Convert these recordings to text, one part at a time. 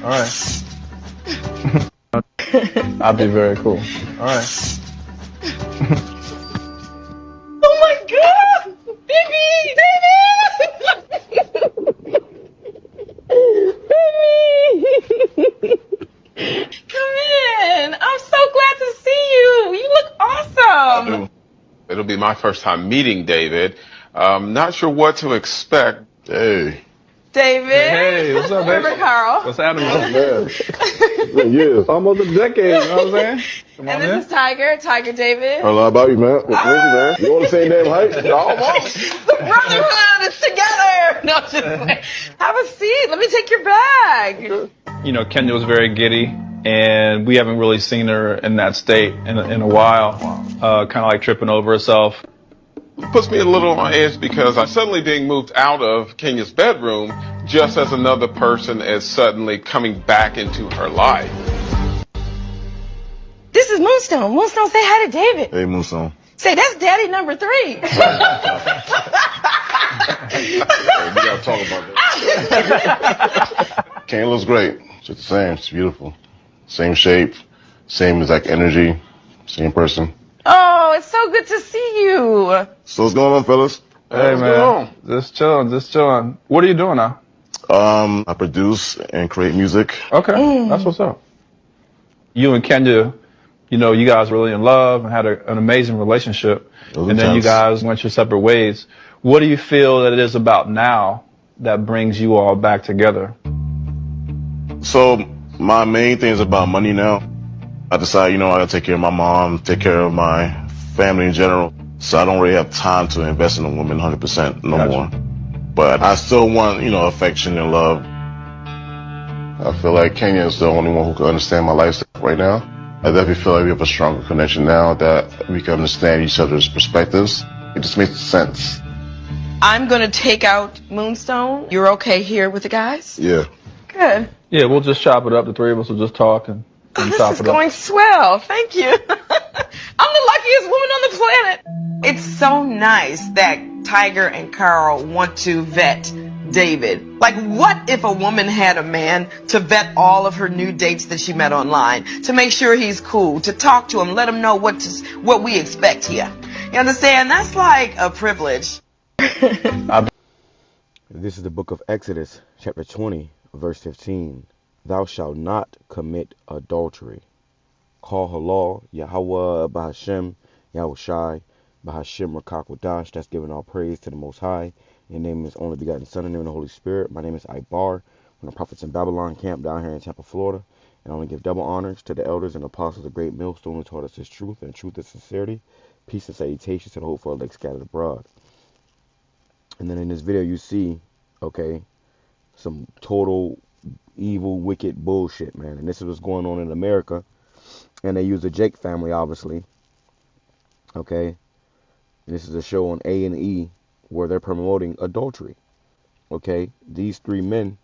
All right. I'll be very cool. All right. Oh my God! Baby! Baby! Come in! I'm so glad to see you! You look awesome! It'll be my first time meeting David. Not sure what to expect. Hey. David! Hey, what's up, baby? Carl. What's happening, man? It's been years. Almost a decade, you know what I'm saying? Come on, And this man. is Tiger David. A lot about you, man. Thank you, man. You on the same damn height? Almost. The brotherhood is together! No, just like, have a seat. Let me take your bag. You know, Kenya was very giddy, and we haven't really seen her in that state in a while. Kind of like tripping over herself. It puts me a little on edge because I'm suddenly being moved out of Kenya's bedroom just as another person is suddenly coming back into her life. This is Moonstone. Moonstone, say hi to David. Hey, Moonstone. Say, that's daddy number 3. Hey, we gotta talk about that. Kane looks great. Just the same. It's beautiful. Same shape, same exact energy, same person. Oh, it's so good to see you. So what's going on, fellas? Hey, What's going man. on? Just chilling. What are you doing now? I produce and create music. Okay, that's what's up. You and Kenya, you know, you guys were really in love and had an amazing relationship, and then you guys went your separate ways. What do you feel that it is about now that brings you all back together? So my main thing is about money now. I decided, you know, I gotta take care of my mom, take care of my family in general. So I don't really have time to invest in a woman 100% no more. But I still want, you know, affection and love. I feel like Kenya is the only one who can understand my lifestyle right now. I definitely feel like we have a stronger connection now that we can understand each other's perspectives. It just makes sense. I'm going to take out Moonstone. You're okay here with the guys? Yeah. Good. Yeah, we'll just chop it up. The three of us will just talk and Oh, chop this is it up. going swell. Thank you. I'm the luckiest woman on the planet. It's so nice that Tiger and Carl want to vet David. Like, what if a woman had a man to vet all of her new dates that she met online, to make sure he's cool, to talk to him, let him know what we expect here. You understand? That's like a privilege. This is the book of Exodus, chapter 20, verse 15. Thou shalt not commit adultery. Call HALAL, YAHAWAH, BAHASHAM, YAHWASHI, BAHASHAM, QADASH. That's giving all praise to the Most High. Your name is only begotten Son, in the name of the Holy Spirit. My name is Ibar. From the Prophets in Babylon camp down here in Tampa, Florida. And I want to give double honors to the elders and apostles of Great Millstone who taught us His truth, and truth is sincerity. Peace and salutations to the hope for a lake scattered abroad. And then in this video you see, okay, some total evil, wicked bullshit, man. And this is what's going on in America. And they use the Jake family, obviously. Okay. And this is a show on A&E where they're promoting adultery. Okay. These three men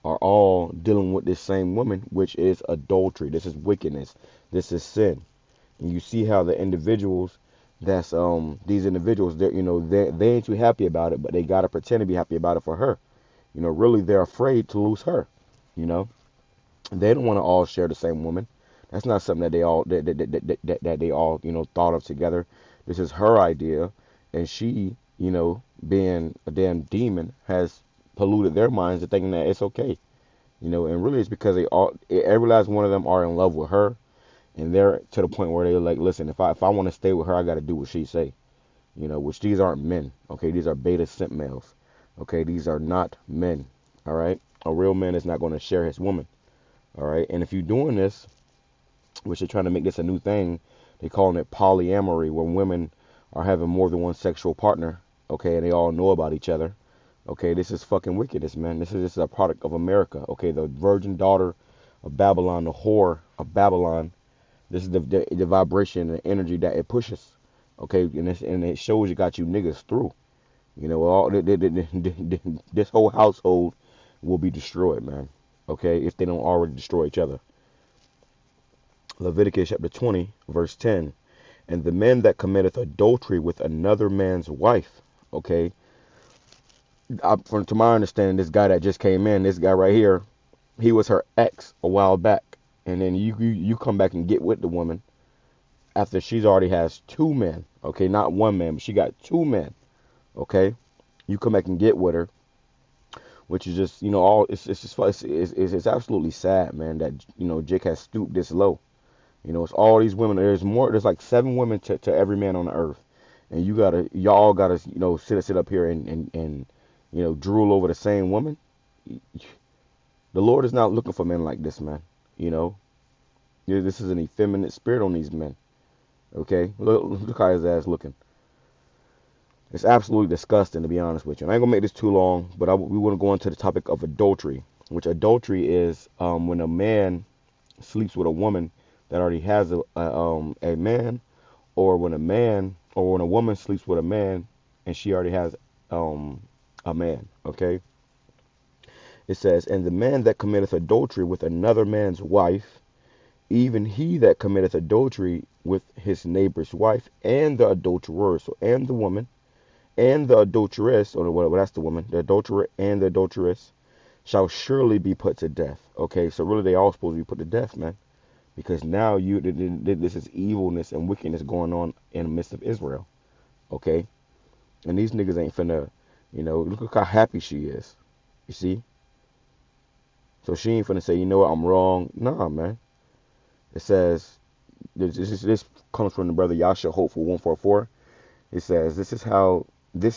are all dealing with this same woman, which is adultery. This is wickedness. This is sin. And you see how the individuals that's these individuals, they ain't too happy about it, but they gotta pretend to be happy about it for her. You know, really they're afraid to lose her. You know, they don't want to all share the same woman. That's not something that they all you know, thought of together. This is her idea, and she, you know, being a damn demon, has polluted their minds to thinking that it's okay. You know, and really it's because every last one of them are in love with her, and they're to the point where they're like, listen, if I want to stay with her, I got to do what she say. You know, which these aren't men. Okay, these are beta simp males. Okay, these are not men. All right. A real man is not going to share his woman. All right. And if you're doing this, which they're trying to make this a new thing, they're calling it polyamory, where women are having more than one sexual partner. Okay. And they all know about each other. Okay. This is fucking wickedness, man. This is a product of America. Okay. The virgin daughter of Babylon, the whore of Babylon. This is the vibration and the energy that it pushes. Okay. And it shows you got you niggas through. You know, this whole household will be destroyed, man. Okay, if they don't already destroy each other. Leviticus chapter 20, verse 10. And the man that committeth adultery with another man's wife. Okay. To my understanding, this guy that just came in, this guy right here, he was her ex a while back, and then you come back and get with the woman after she's already has two men. Okay, not one man, but she got two men. Okay, you come back and get with her, which is just all it's just it's absolutely sad, man, that Jake has stooped this low. It's all these women. There's like 7 women to every man on the earth, and y'all gotta sit up here and drool over the same woman. The Lord is not looking for men like this, man. This is an effeminate spirit on these men. Okay, look how his ass looking. It's absolutely disgusting, to be honest with you. And I ain't gonna make this too long, but we want to go into the topic of adultery, which adultery is when a man sleeps with a woman that already has a man, or when a woman sleeps with a man and she already has a man. Okay. It says, and the man that committeth adultery with another man's wife, even he that committeth adultery with his neighbor's wife, and the adulterer, so and the woman, and the adulteress, or well, that's the woman, the adulterer and the adulteress, shall surely be put to death. Okay, so really they all supposed to be put to death, man, because now this is evilness and wickedness going on in the midst of Israel. Okay, and these niggas ain't finna, look how happy she is. You see, so she ain't finna say, you know what, I'm wrong. Nah, man. It says, this comes from the brother Yasha Hopeful 144. It says, this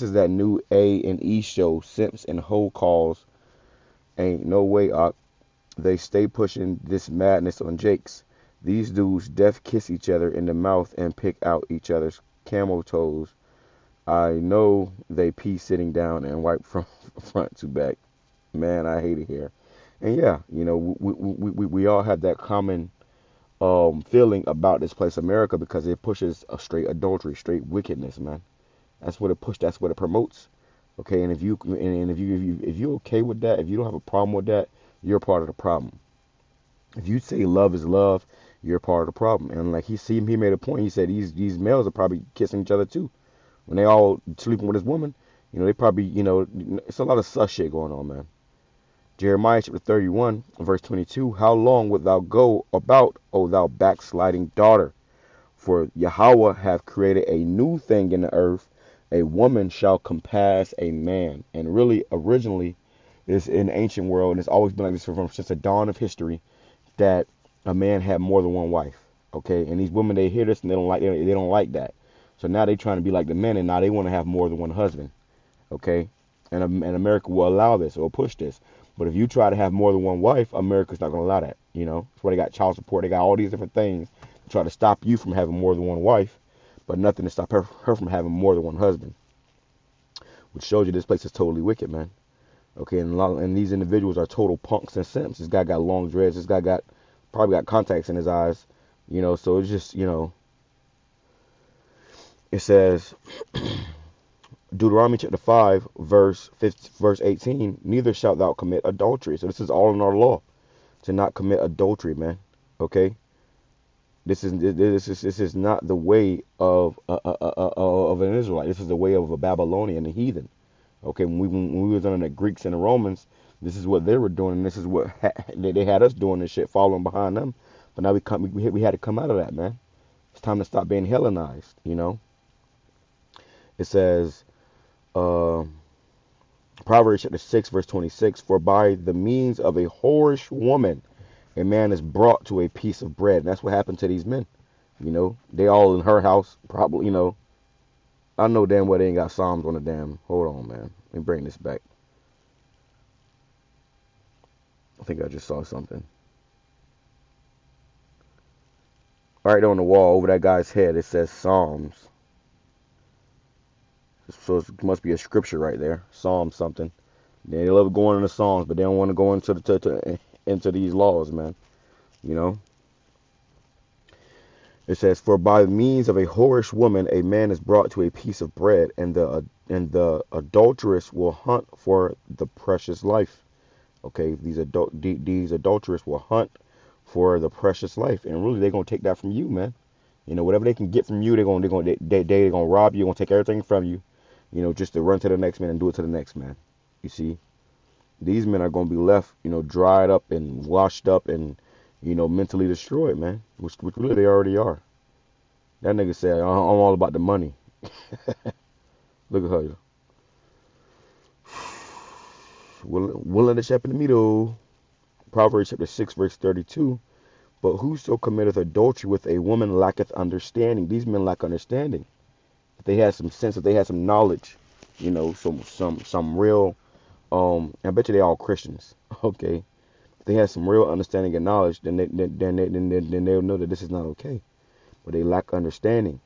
is that new A and E show, Simps and Hoe calls. Ain't no way, they stay pushing this madness on Jakes. These dudes deaf kiss each other in the mouth and pick out each other's camel toes. I know they pee sitting down and wipe from front to back. Man, I hate it here. And yeah, we all have that common feeling about this place America, because it pushes a straight adultery, straight wickedness, man. That's what it promotes. Okay, and if you're okay with that, if you don't have a problem with that, you're part of the problem. If you say love is love, you're part of the problem. And like he made a point. He said these males are probably kissing each other too when they all sleeping with this woman. They probably it's a lot of sus shit going on, man. Jeremiah chapter 31, verse 22, how long wilt thou go about, O thou backsliding daughter? For Yahawah hath created a new thing in the earth, a woman shall compass a man. And really, originally, it's in the ancient world, and it's always been like this since the dawn of history, that a man had more than one wife. Okay, and these women, they hear this and they don't like that. So now they trying to be like the men, and now they want to have more than one husband. Okay, and America will allow this or push this. But if you try to have more than one wife, America's not going to allow that. That's why they got child support. They got all these different things to try to stop you from having more than one wife, but nothing to stop her from having more than one husband. Which shows you this place is totally wicked, man. Okay, and these individuals are total punks and simps. This guy got long dreads. This guy probably got contacts in his eyes. So it's just, it says, Deuteronomy chapter 5, verse 18, neither shalt thou commit adultery. So this is all in our law, to not commit adultery, man. Okay? This is not the way of an Israelite. This is the way of a Babylonian, a heathen. Okay, when we was under the Greeks and the Romans, this is what they were doing, and this is what they had us doing and shit, following behind them. But now we had to come out of that, man. It's time to stop being Hellenized, It says, Proverbs chapter 6, verse 26, for by the means of a whorish woman, a man is brought to a piece of bread. And that's what happened to these men. They all in her house, probably, I know damn well they ain't got Psalms on the damn. Hold on, man. Let me bring this back. I think I just saw something. Right on the wall over that guy's head, it says Psalms. So it must be a scripture right there. Psalm something. They love going into Psalms, but they don't want to go into these laws, man. It says, for by means of a whorish woman, a man is brought to a piece of bread, and the adulteress will hunt for the precious life. Okay, these adulteress will hunt for the precious life, and really they're gonna take that from you, man. Whatever they can get from you, they're gonna rob you. They're gonna take everything from you. Just to run to the next man and do it to the next man. You see, These men are going to be left, dried up and washed up and, mentally destroyed, man. Which really they already are. That nigga said, I'm all about the money. Look at her. Willing to shepherd me though. Proverbs chapter 6, verse 32. But whoso committeth adultery with a woman lacketh understanding. These men lack understanding. If they had some sense, if they had some knowledge, some real, I bet you they all Christians. Okay. If they had some real understanding and knowledge, then they'll know that this is not okay. But they lack understanding.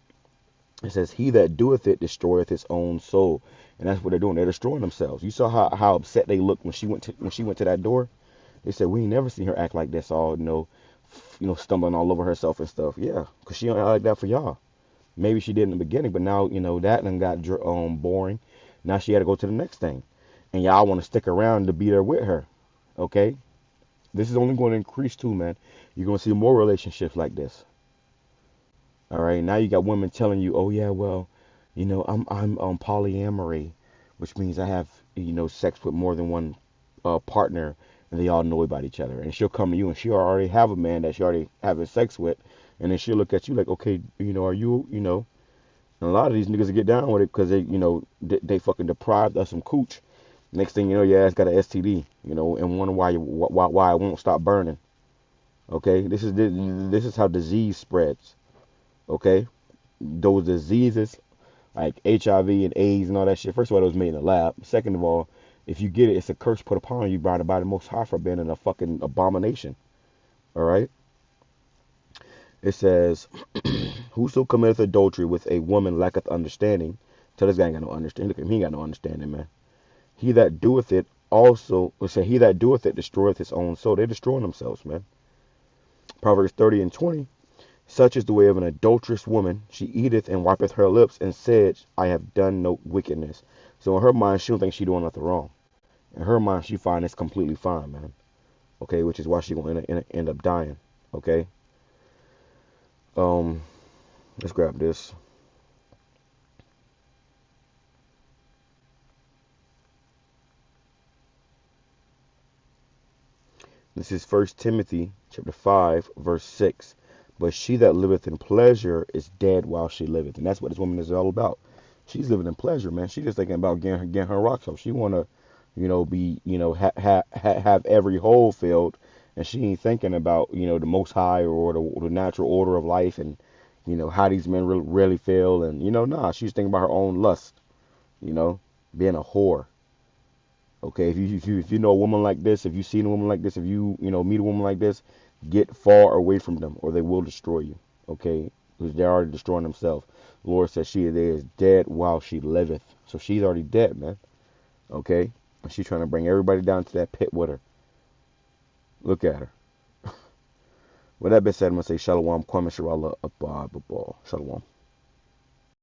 It says, he that doeth it destroyeth his own soul. And that's what they're doing. They're destroying themselves. You saw how upset they looked when she went to that door. They said, we ain't never seen her act like this, all stumbling all over herself and stuff. Yeah, because she don't act like that for y'all. Maybe she did in the beginning, but now that done got boring. Now she had to go to the next thing, and y'all want to stick around to be there with her. Okay, this is only going to increase too, man. You're going to see more relationships like this. All right, now you got women telling you, oh yeah, well, I'm polyamory, which means I have sex with more than one partner, and they all know about each other. And she'll come to you, and she'll already have a man that she already having sex with, and then she'll look at you like, okay, are you, and a lot of these niggas get down with it because they fucking deprived us some cooch. Next thing you know, your ass got an STD, and wonder why I won't stop burning. Okay, this is how disease spreads. Okay, those diseases like HIV and AIDS and all that shit. First of all, it was made in the lab. Second of all, if you get it, it's a curse put upon you by the Most High for being a fucking abomination. All right. It says, whoso committeth adultery with a woman lacketh understanding. Tell this guy ain't got no understanding. Look at him, he ain't got no understanding, man. He that doeth it he that doeth it destroyeth his own soul. They're destroying themselves, man. Proverbs 30 and 20. Such is the way of an adulterous woman. She eateth and wipeth her lips and said, I have done no wickedness. So in her mind, she don't think she doing nothing wrong. In her mind, she find it's completely fine, man. Okay, which is why she gonna end up dying. Okay. Let's grab this. This is 1 Timothy chapter 5, verse 6. But she that liveth in pleasure is dead while she liveth. And that's what this woman is all about. She's living in pleasure, man. She's just thinking about getting her rocks off. She want to, be, have every hole filled. And she ain't thinking about, the Most High or the natural order of life and, how these men really feel. And, nah, she's thinking about her own lust, being a whore. Okay, if you know a woman like this, if you've seen a woman like this, if you meet a woman like this, get far away from them, or they will destroy you. Okay, because they're already destroying themselves. The Lord says she is dead while she liveth, so she's already dead, man. Okay, and she's trying to bring everybody down to that pit with her. Look at her. With that being said, I'm gonna say Shalom, Kwame Sharala, Abba, Shalom.